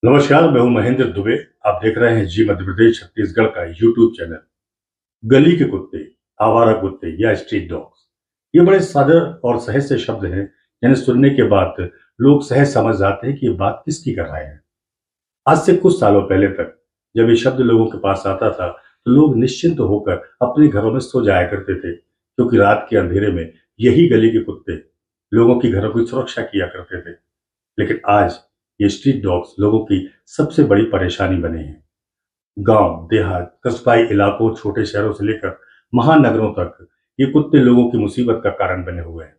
नमस्कार, मैं हूं महेंद्र दुबे। आप देख रहे हैं जी मध्य प्रदेश छत्तीसगढ़ का यूट्यूब चैनल। गली के कुत्ते, आवारा कुत्ते या स्ट्रीट डॉग्स, ये बड़े सादर और सहज से शब्द हैं जिन्हें सुनने के बाद लोग सहज समझ जाते हैं कि ये बात किसकी कर रहे हैं। आज से कुछ सालों पहले तक जब ये शब्द लोगों के पास आता था तो लोग निश्चिंत होकर अपने घरों में सो जाया करते थे, क्योंकि रात के अंधेरे में यही गली के कुत्ते लोगों की घरों की सुरक्षा किया करते थे। लेकिन आज ये स्ट्रीट डॉग्स लोगों की सबसे बड़ी परेशानी बने हैं। गांव, देहात, कस्बाई इलाकों, छोटे शहरों से लेकर महानगरों तक ये कुत्ते लोगों की मुसीबत का कारण बने हुए हैं।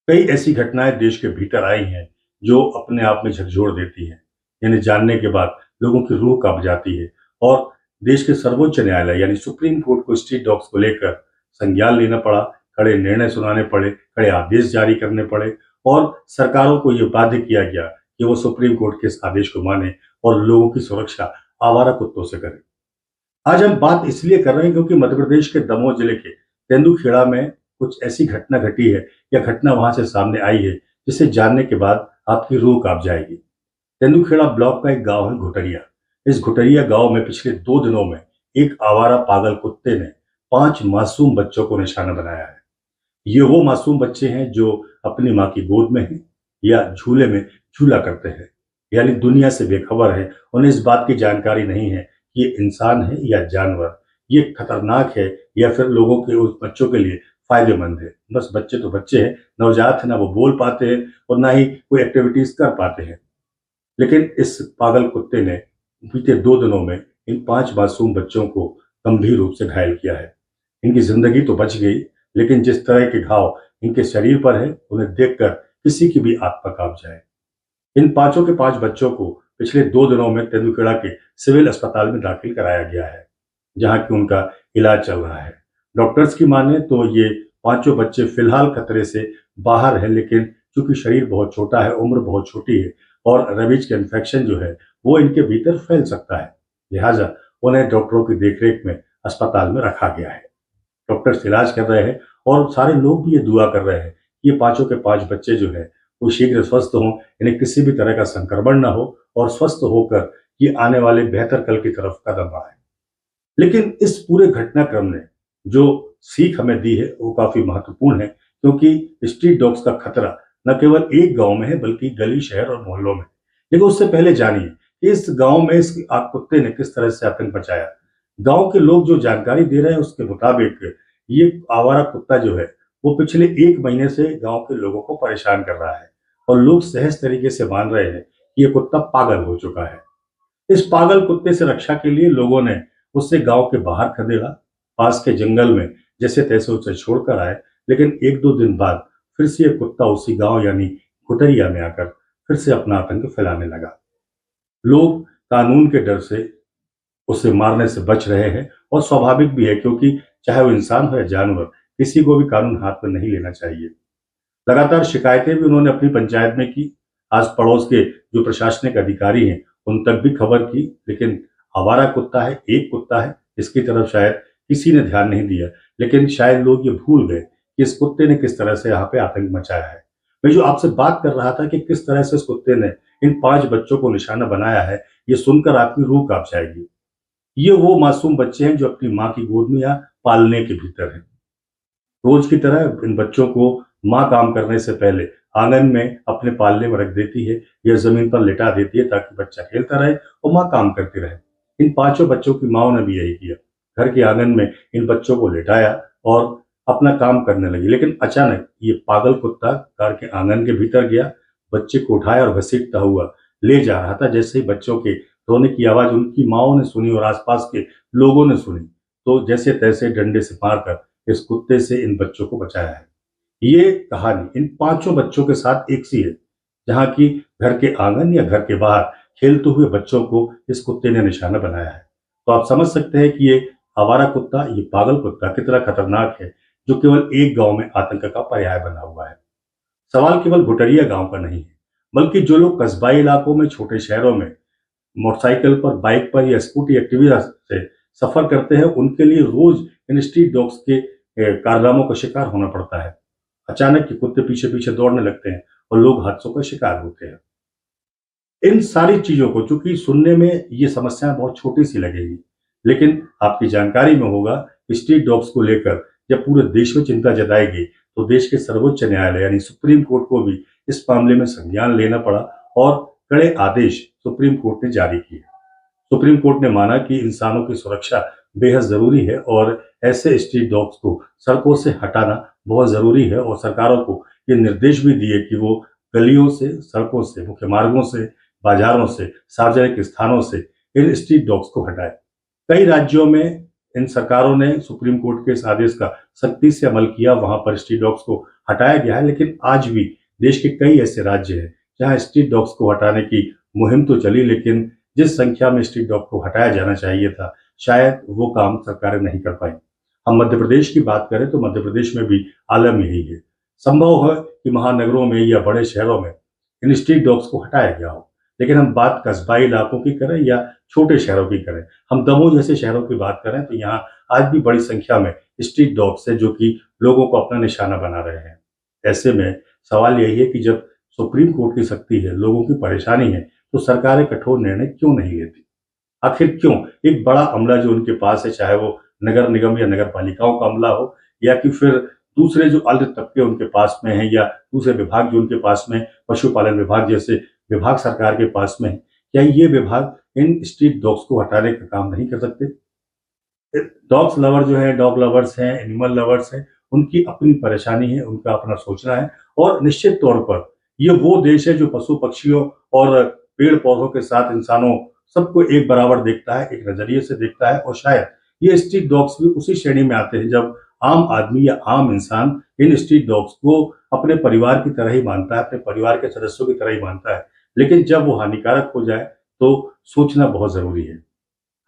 कई ऐसी घटनाएं देश के भीतर आई हैं जो अपने आप में झकझोर देती हैं। इन्हें जानने के बाद लोगों की रूह कांप जाती है और देश के सर्वोच्च न्यायालय यानी सुप्रीम कोर्ट को स्ट्रीट डॉग्स को लेकर संज्ञान लेना पड़ा, कड़े निर्णय सुनाने पड़े, कड़े आदेश जारी करने पड़े और सरकारों को ये बाध्य किया गया कि वो सुप्रीम कोर्ट के इस आदेश को माने और लोगों की सुरक्षा आवारा कुत्तों से करें। आज हम बात इसलिए कर रहे हैं क्योंकि मध्य प्रदेश के दमोह जिले के तेंदुखेड़ा में कुछ ऐसी घटना घटी है या घटना वहां से सामने आई है जिसे जानने के बाद आपकी रूह कांप जाएगी। तेंदुखेड़ा ब्लॉक का एक गांव है घुटरिया। इस घुटरिया गांव में पिछले 2 दिनों में एक आवारा पागल कुत्ते ने 5 मासूम बच्चों को निशाना बनाया है। ये वो मासूम बच्चे हैं जो अपनी माँ की गोद में हैं या झूले में झूला करते हैं, यानी दुनिया से बेखबर है। उन्हें इस बात की जानकारी नहीं है कि ये इंसान है या जानवर, ये खतरनाक है या फिर लोगों के उस बच्चों के लिए फायदेमंद है। बस बच्चे तो बच्चे हैं, नवजात है, ना वो बोल पाते हैं और ना ही कोई एक्टिविटीज कर पाते हैं। लेकिन इस पागल कुत्ते ने बीते 2 दिनों में इन 5 मासूम बच्चों को गंभीर रूप से घायल किया है। इनकी जिंदगी तो बच गई, लेकिन जिस तरह के घाव इनके शरीर पर है उन्हें देखकर किसी की भी आत्मा कांप जाए। इन पांचों के 5 बच्चों को पिछले 2 दिनों में तेंदुखेड़ा के सिविल अस्पताल में दाखिल कराया गया है, जहां की उनका इलाज चल रहा है। डॉक्टर्स की माने तो ये पांचों बच्चे फिलहाल खतरे से बाहर है, लेकिन चूंकि शरीर बहुत छोटा है, उम्र बहुत छोटी है और रेबीज का इन्फेक्शन जो है वो इनके भीतर फैल सकता है, लिहाजा उन्हें डॉक्टरों की देखरेख में अस्पताल में रखा गया है। डॉक्टर्स इलाज कर रहे हैं और सारे लोग भी ये दुआ कर रहे हैं कि ये पांचों के 5 बच्चे जो है वो शीघ्र स्वस्थ हों, इन्हें किसी भी तरह का संक्रमण ना हो और स्वस्थ होकर ये आने वाले बेहतर कल की तरफ कदम बढ़ाएं। लेकिन इस पूरे घटनाक्रम ने जो सीख हमें दी है वो काफी महत्वपूर्ण है, क्योंकि स्ट्रीट डॉग्स का खतरा न केवल एक गांव में है बल्कि गली, शहर और मोहल्लों में। लेकिन उससे पहले जानिए कि इस गांव में इस कुत्ते ने किस तरह से आतंक मचाया। गांव के लोग जो जानकारी दे रहे हैं उसके मुताबिक ये आवारा कुत्ता जो है वो पिछले 1 महीने से गांव के लोगों को परेशान कर रहा है और लोग सहज तरीके से मान रहे हैं कि ये कुत्ता पागल हो चुका है। इस पागल कुत्ते से रक्षा के लिए लोगों ने उसे गांव के बाहर खदेड़ा, पास के जंगल में जैसे तैसे उसे छोड़कर आए। लेकिन 1-2 दिन बाद फिर से ये कुत्ता उसी गांव यानी कुटरिया में आकर फिर से अपना आतंक फैलाने लगा। लोग कानून के डर से उसे मारने से बच रहे हैं और स्वाभाविक भी है, क्योंकि चाहे वो इंसान हो या जानवर, किसी को भी कानून हाथ में नहीं लेना चाहिए। लगातार शिकायतें भी उन्होंने अपनी पंचायत में की, आस पड़ोस के जो प्रशासनिक अधिकारी हैं उन तक भी खबर की, लेकिन आवारा कुत्ता है, एक कुत्ता है, इसकी तरफ शायद किसी ने ध्यान नहीं दिया। लेकिन शायद लोग ये भूल गए कि इस कुत्ते ने किस तरह से यहाँ पे आतंक मचाया है। मैं जो आपसे बात कर रहा था कि किस तरह से इस कुत्ते ने इन 5 बच्चों को निशाना बनाया है, ये सुनकर आपकी रूह कांप जाएगी। ये वो मासूम बच्चे हैं जो अपनी माँ की गोद में या पालने के भीतर हैं। रोज की तरह इन बच्चों को माँ काम करने से पहले आंगन में अपने पालने में रख देती है या जमीन पर लिटा देती है ताकि बच्चा खेलता रहे और माँ काम करती रहे। इन 5 बच्चों की माओ ने भी यही किया। घर के आंगन में इन बच्चों को लिटाया और अपना काम करने लगी। लेकिन अचानक ये पागल कुत्ता घर के आंगन के भीतर गया, बच्चे को उठाया और घसीटता हुआ ले जा रहा था। जैसे ही बच्चों के रोने की आवाज उनकी माओ ने सुनी और आसपास के लोगों ने सुनी, तो जैसे तैसे डंडे से मारकर इस कुत्ते से इन बच्चों को बचाया है। ये कहानी इन 5 बच्चों के साथ एक सी है, जहाँ की घर के आंगन या घर के बाहर खेलते हुए बच्चों को इस कुत्ते ने निशाना बनाया है। तो आप समझ सकते हैं कि ये आवारा कुत्ता, ये पागल कुत्ता कितना खतरनाक है, जो केवल एक गांव में आतंक का पर्याय बना हुआ है। सवाल केवल भुटरिया गांव का नहीं है, बल्कि जो लोग कस्बाई इलाकों में, छोटे शहरों में मोटरसाइकिल पर, बाइक पर या स्कूटी एक्टिवा से सफर करते हैं, उनके लिए रोज इन स्ट्रीट डॉग्स के कारनामों का शिकार होना पड़ता है। अचानक ये कुत्ते पीछे पीछे दौड़ने लगते हैं और लोग हादसों का शिकार होते हैं। इन सारी चीज़ों को, चूँकि सुनने में ये समस्याएँ बहुत छोटी-सी लगेगी, लेकिन आपकी जानकारी में होगा, स्ट्रीट डॉग्स को लेकर जब पूरे देश में चिंता जताई, तो देश के सर्वोच्च न्यायालय यानी सुप्रीम कोर्ट को भी इस मामले में संज्ञान लेना पड़ा और कड़े आदेश सुप्रीम कोर्ट ने जारी किए। सुप्रीम कोर्ट ने माना कि इंसानों की सुरक्षा बेहद ज़रूरी है और ऐसे स्ट्रीट डॉग्स को सड़कों से हटाना बहुत ज़रूरी है और सरकारों को ये निर्देश भी दिए कि वो गलियों से, सड़कों से, मुख्य मार्गों से, बाज़ारों से, सार्वजनिक स्थानों से इन स्ट्रीट डॉग्स को हटाएँ। कई राज्यों में इन सरकारों ने सुप्रीम कोर्ट के इस आदेश का सख्ती से अमल किया, वहाँ पर स्ट्रीट डॉग्स को हटाया गया है, लेकिन आज भी देश के कई ऐसे राज्य हैं, जहाँ स्ट्रीट डॉग्स को हटाने की मुहिम तो चली, लेकिन जिस संख्या में स्ट्रीट डॉग को हटाया जाना चाहिए था, शायद वो काम सरकारें नहीं कर पाईं। हम मध्य प्रदेश की बात करें तो मध्य प्रदेश में भी आलम यही है। संभव है कि महानगरों में या बड़े शहरों में इन स्ट्रीट डॉग्स को हटाया गया हो, लेकिन हम बात कस्बाई इलाकों की करें या छोटे शहरों की करें, हम दमोह जैसे शहरों की बात करें तो यहाँ आज भी बड़ी संख्या में स्ट्रीट डॉग्स हैं जो कि लोगों को अपना निशाना बना रहे हैं। ऐसे में सवाल यही है कि जब सुप्रीम कोर्ट की सख्ती है, लोगों की परेशानी है, तो सरकारें कठोर निर्णय क्यों नहीं लेती? आखिर क्यों? एक बड़ा अमला जो उनके पास है, चाहे वो नगर निगम या नगर पालिकाओं का अमला हो या कि फिर दूसरे जो अन्य तबके उनके पास में हैं या दूसरे विभाग जो उनके पास में, पशुपालन विभाग जैसे विभाग सरकार के पास में हैं, क्या ये विभाग इन स्ट्रीट डॉग्स को हटाने का काम नहीं कर सकते? डॉग्स लवर जो है, डॉग लवर्स हैं, एनिमल लवर्स हैं, उनकी अपनी परेशानी है, उनका अपना सोचना है और निश्चित तौर पर ये वो देश है जो पशु-पक्षियों और पेड़-पौधों के साथ इंसानों सबको एक बराबर देखता है, एक नज़रिए से देखता है और शायद ये स्ट्रीट डॉग्स भी उसी श्रेणी में आते हैं जब आम आदमी या आम इंसान इन स्ट्रीट डॉग्स को अपने परिवार की तरह ही मानता है, अपने परिवार के सदस्यों की तरह ही मानता है। लेकिन जब वो हानिकारक हो जाए, तो सोचना बहुत ज़रूरी है।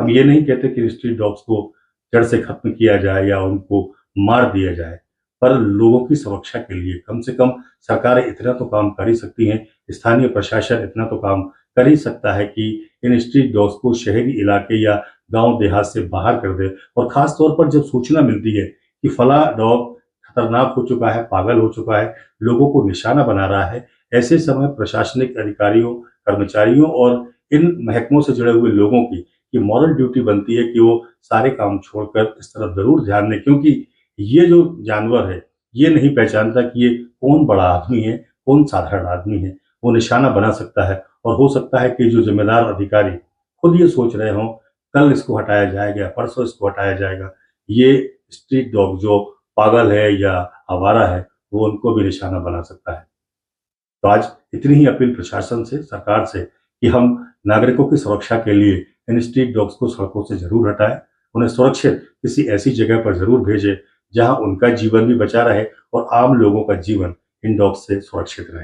हम ये नहीं कहते कि स्ट्रीट डॉग्स को जड़ से खत्म किया जाए या उनको मार दिया जाए, पर लोगों की सुरक्षा के लिए कम से कम सरकारें इतना तो काम कर ही सकती हैं, स्थानीय प्रशासन इतना तो काम कर ही सकता है कि इन स्ट्रीट डॉग्स को शहरी इलाके या गाँव देहात से बाहर कर दे और ख़ास तौर पर जब सूचना मिलती है कि फलाँ डॉग खतरनाक हो चुका है, पागल हो चुका है, लोगों को निशाना बना रहा है, ऐसे समय प्रशासनिक अधिकारियों, कर्मचारियों और इन महकमों से जुड़े हुए लोगों की ये मॉरल ड्यूटी बनती है कि वो सारे काम छोड़कर इस तरफ ज़रूर ध्यान दें क्योंकि ये जो जानवर है, ये नहीं पहचानता कि ये कौन बड़ा आदमी है, कौन साधारण आदमी है। वो निशाना बना सकता है और हो सकता है कि जो ज़िम्मेदार अधिकारी खुद ये सोच रहे हों, कल इसको हटाया जाएगा, परसों इसको हटाया जाएगा। ये स्ट्रीट डॉग जो पागल है या आवारा है, वो उनको भी निशाना बना सकता है। तो आज इतनी ही अपील प्रशासन से, सरकार से कि हम नागरिकों की सुरक्षा के लिए इन स्ट्रीट डॉग्स को सड़कों से ज़रूर हटाएँ, उन्हें सुरक्षित किसी ऐसी जगह पर ज़रूर भेजें, जहाँ उनका जीवन भी बचा रहे और आम लोगों का जीवन इन डॉग्स से सुरक्षित रहे।